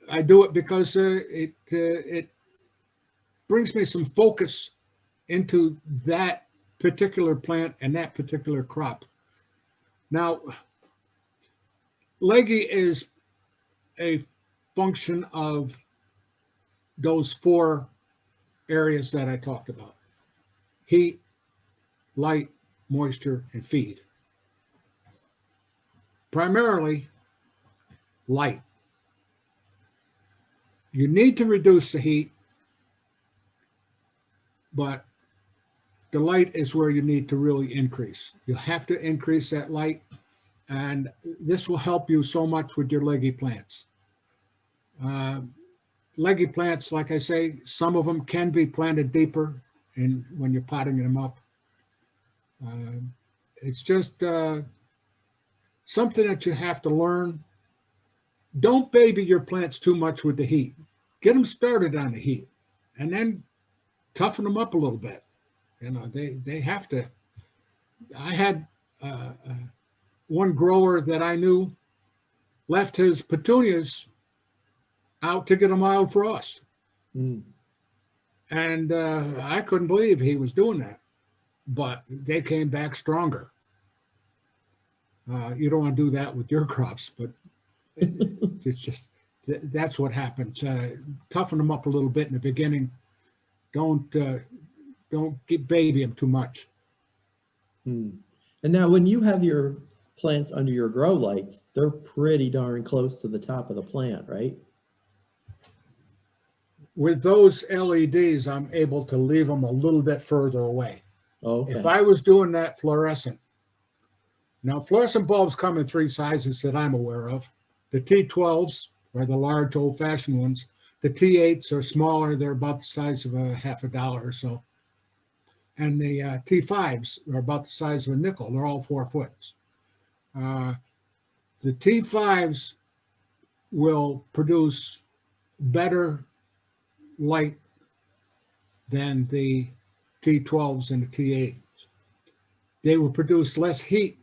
I do it because it brings me some focus into that particular plant and that particular crop. Now, leggy is a function of those 4 areas that I talked about: heat, light, moisture, and feed. Primarily light. You need to reduce the heat, but the light is where you need to really increase. You have to increase that light, and this will help you so much with your leggy plants. Leggy plants, like I say, some of them can be planted deeper when you're potting them up. It's just something that you have to learn. Don't baby your plants too much with the heat. Get them started on the heat, and then toughen them up a little bit. You know, they have to. I had one grower that I knew left his petunias out to get a mild frost. And I couldn't believe he was doing that, but they came back stronger. You don't want to do that with your crops, but it's just, that's what happens. Toughen them up a little bit in the beginning. Don't baby them too much. And now when you have your plants under your grow lights, they're pretty darn close to the top of the plant, right? With those LEDs, I'm able to leave them a little bit further away. Okay. If I was doing that fluorescent, now fluorescent bulbs come in 3 sizes that I'm aware of. The T12s are the large old-fashioned ones. The T8s are smaller. They're about the size of a half a dollar or so. And the T5s are about the size of a nickel. They're all 4 foot. The T5s will produce better light than the T12s and the T8s. They will produce less heat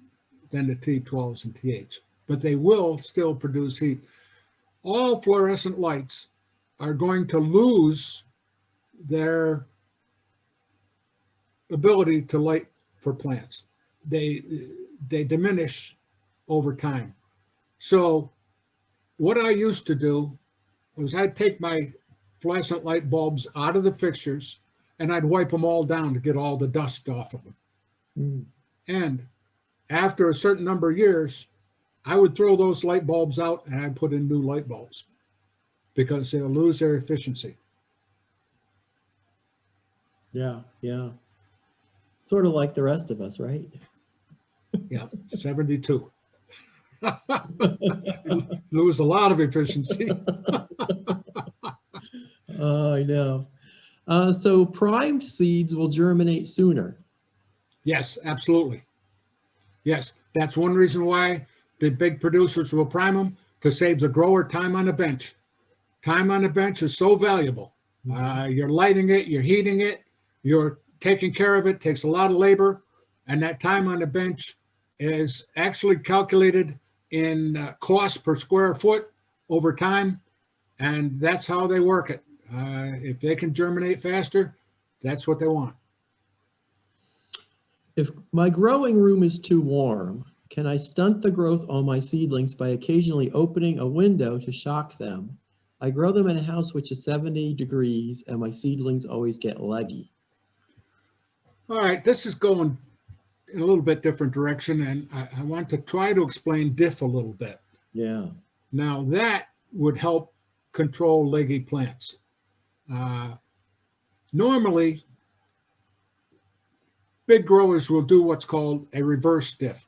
than the T12s and T8s, but they will still produce heat. All fluorescent lights are going to lose their ability to light for plants. They diminish over time. So what I used to do was I'd take my fluorescent light bulbs out of the fixtures and I'd wipe them all down to get all the dust off of them. And after a certain number of years, I would throw those light bulbs out and I'd put in new light bulbs because they'll lose their efficiency. Yeah, yeah. Sort of like the rest of us, right? Yeah, 72. Lose a lot of efficiency. Oh, I know. So primed seeds will germinate sooner. Yes, absolutely. Yes, that's one reason why the big producers will prime them, to save the grower time on the bench. Time on the bench is so valuable. You're lighting it, you're heating it, you're taking care of it, takes a lot of labor, and that time on the bench is actually calculated in cost per square foot over time, and that's how they work it. If they can germinate faster, that's what they want. If my growing room is too warm, can I stunt the growth on my seedlings by occasionally opening a window to shock them? I grow them in a house which is 70 degrees and my seedlings always get leggy. All right, this is going in a little bit different direction, and I want to try to explain diff a little bit. Yeah. Now that would help control leggy plants. Normally, big growers will do what's called a reverse diff.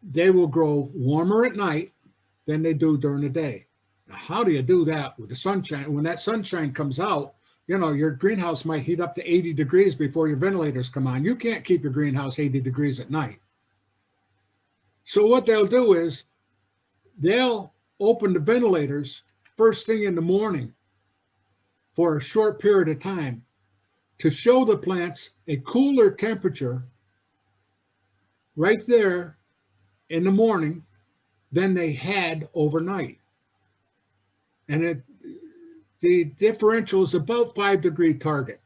They will grow warmer at night than they do during the day. Now, how do you do that with the sunshine? When that sunshine comes out, you know, your greenhouse might heat up to 80 degrees before your ventilators come on. You can't keep your greenhouse 80 degrees at night. So what they'll do is they'll open the ventilators first thing in the morning for a short period of time to show the plants a cooler temperature right there in the morning than they had overnight. And the differential is about 5 degree target.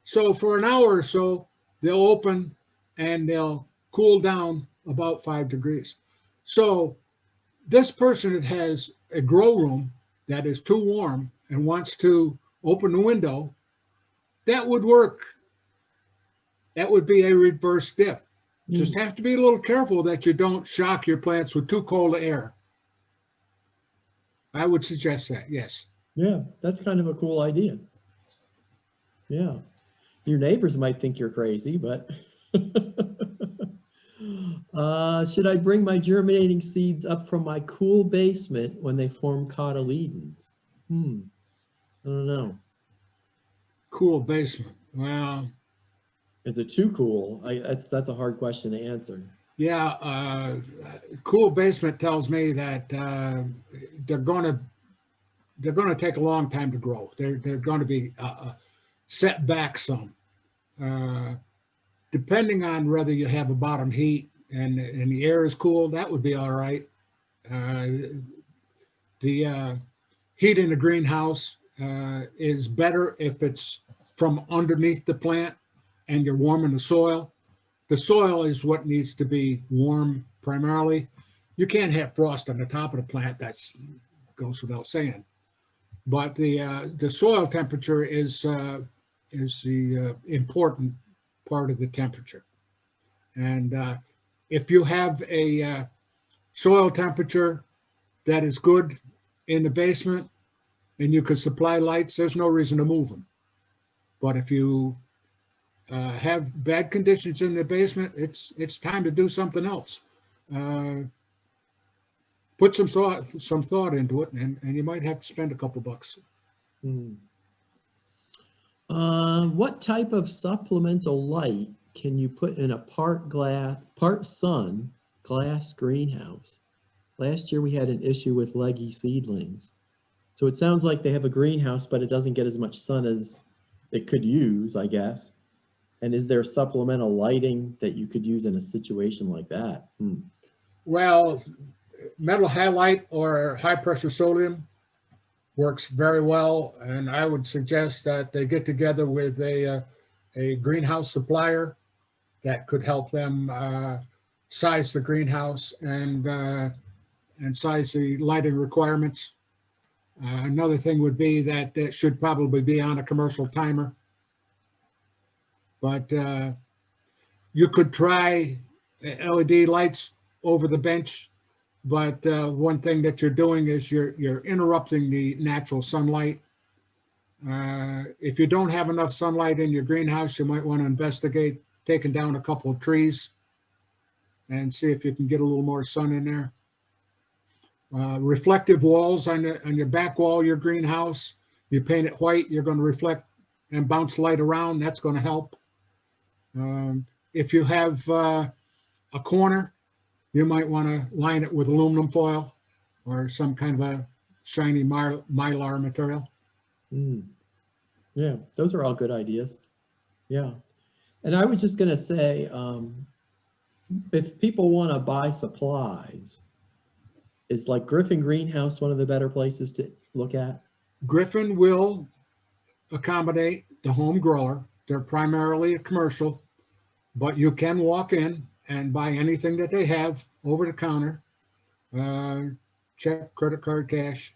So for an hour or so, they'll open and they'll cool down about 5 degrees. So this person that has a grow room that is too warm and wants to open the window, that would work. That would be a reverse dip. Just have to be a little careful that you don't shock your plants with too cold air. I would suggest that, yes. Yeah, that's kind of a cool idea. Yeah. Your neighbors might think you're crazy, but should I bring my germinating seeds up from my cool basement when they form cotyledons? I don't know. Cool basement. Well, is it too cool? That's a hard question to answer. Yeah, cool basement tells me that they're going to take a long time to grow. They're going to be set back some, depending on whether you have a bottom heat and the air is cool. That would be all right. The heat in the greenhouse is better if it's from underneath the plant and you're warming the soil. The soil is what needs to be warm primarily. You can't have frost on the top of the plant. That goes without saying. But the soil temperature is the important part of the temperature. And if you have a soil temperature that is good in the basement and you could supply lights, there's no reason to move them. But if you have bad conditions in the basement, it's time to do something else. Put some thought into it, and you might have to spend a couple bucks. What type of supplemental light can you put in a part glass, part sun glass greenhouse? Last year we had an issue with leggy seedlings. So it sounds like they have a greenhouse, but it doesn't get as much sun as it could use, I guess. And is there supplemental lighting that you could use in a situation like that? Well, metal halide or high pressure sodium works very well. And I would suggest that they get together with a greenhouse supplier that could help them size the greenhouse and size the lighting requirements. Another thing would be that it should probably be on a commercial timer. But you could try LED lights over the bench, but one thing that you're doing is you're interrupting the natural sunlight. If you don't have enough sunlight in your greenhouse, you might want to investigate taking down a couple of trees and see if you can get a little more sun in there. Reflective walls on your back wall of your greenhouse, you paint it white, you're going to reflect and bounce light around. That's going to help. If you have a corner, you might want to line it with aluminum foil or some kind of a shiny mylar material. Yeah, those are all good ideas. Yeah. And I was just going to say, if people want to buy supplies, is like Griffin Greenhouse one of the better places to look at? Griffin will accommodate the home grower. They're primarily a commercial, but you can walk in and buy anything that they have over the counter, check, credit card, cash.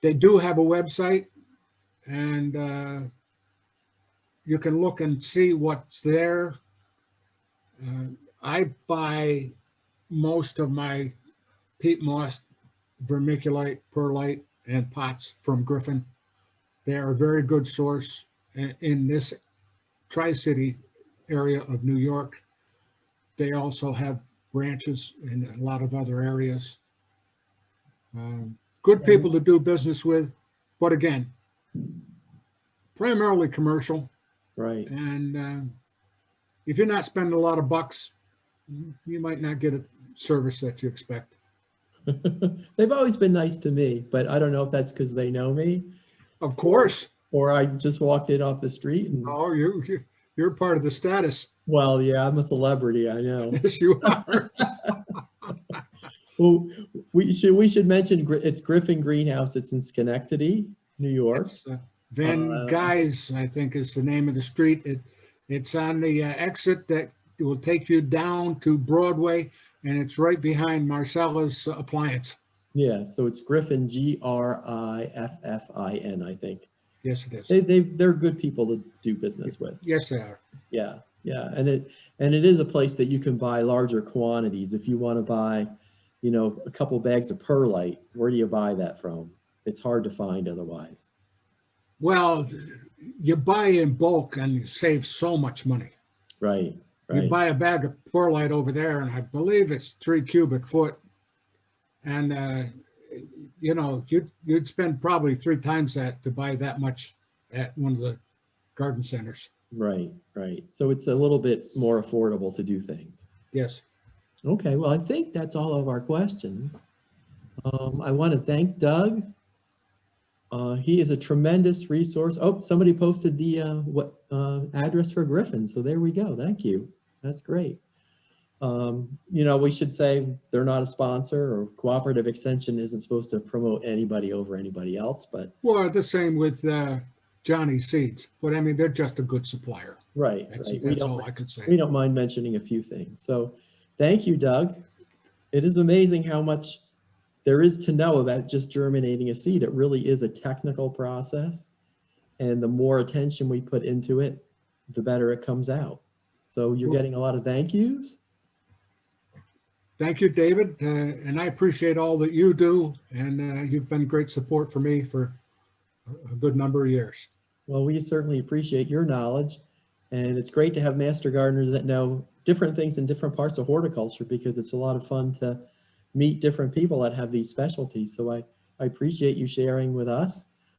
They do have a website, and you can look and see what's there. I buy most of my peat moss, vermiculite, perlite, and pots from Griffin. They are a very good source in this Tri-City area of New York. They also have branches in a lot of other areas. Good people to do business with, but again, primarily commercial. Right. And if you're not spending a lot of bucks, you might not get a service that you expect. They've always been nice to me, but I don't know if that's because they know me. Of course. Or I just walked in off the street. And, oh, you're part of the status. Well, yeah, I'm a celebrity, I know. Yes, you are. Well, we should mention it's Griffin Greenhouse. It's in Schenectady, New York. Van Guy's, I think, is the name of the street. It's on the exit that will take you down to Broadway, and it's right behind Marcella's Appliance. Yeah, so it's Griffin, Griffin, I think. Yes, it is. They're good people to do business with. Yes, they are. Yeah, yeah, and it is a place that you can buy larger quantities. If you want to buy, you know, a couple bags of perlite, where do you buy that from? It's hard to find otherwise. Well, you buy in bulk and you save so much money. Right, You right. buy a bag of perlite over there, and I believe it's 3 cubic foot. And, you know, you'd spend probably 3 times that to buy that much at one of the garden centers. Right, right. So it's a little bit more affordable to do things. Yes. Okay, well, I think that's all of our questions. I want to thank Doug. He is a tremendous resource. Oh, somebody posted the address for Griffin. So there we go. Thank you. That's great. You know, we should say they're not a sponsor, or Cooperative Extension isn't supposed to promote anybody over anybody else, but. Well, the same with Johnny Seeds, but I mean, they're just a good supplier. Right, That's, right. that's all I could say. We don't mind mentioning a few things. So thank you, Doug. It is amazing how much there is to know about just germinating a seed. It really is a technical process. And the more attention we put into it, the better it comes out. So you're getting a lot of thank yous. Thank you, David. And I appreciate all that you do. And you've been great support for me for a good number of years. Well, we certainly appreciate your knowledge. And it's great to have master gardeners that know different things in different parts of horticulture, because it's a lot of fun to meet different people that have these specialties. So I appreciate you sharing with us.